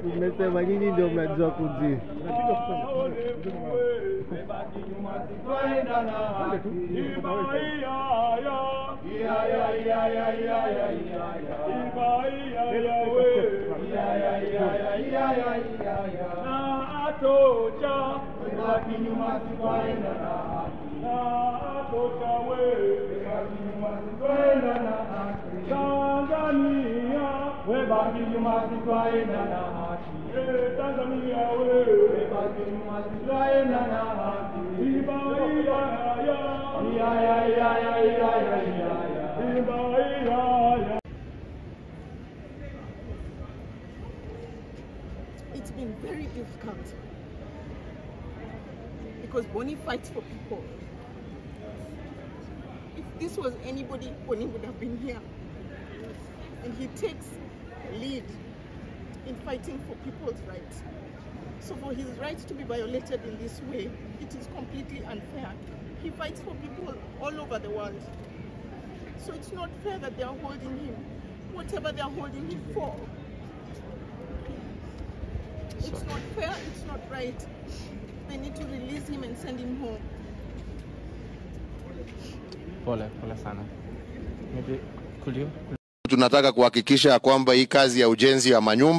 Umesema nyinyi ndio mnajua kuzi. It's been very difficult because Bonny fights for people. If this was anybody, Bonny would have been here. And he takes lead in fighting for people's rights. So for his rights to be violated in this way, it is completely unfair. He fights for people all over the world. So it's not fair that they are holding him, whatever they are holding him for. It's not fair, it's not right. They need to release him and send him home. Pole sana. Maybe could you? Tunataka kuhakikisha kwamba hii kazi ya ujenzi ya manyumba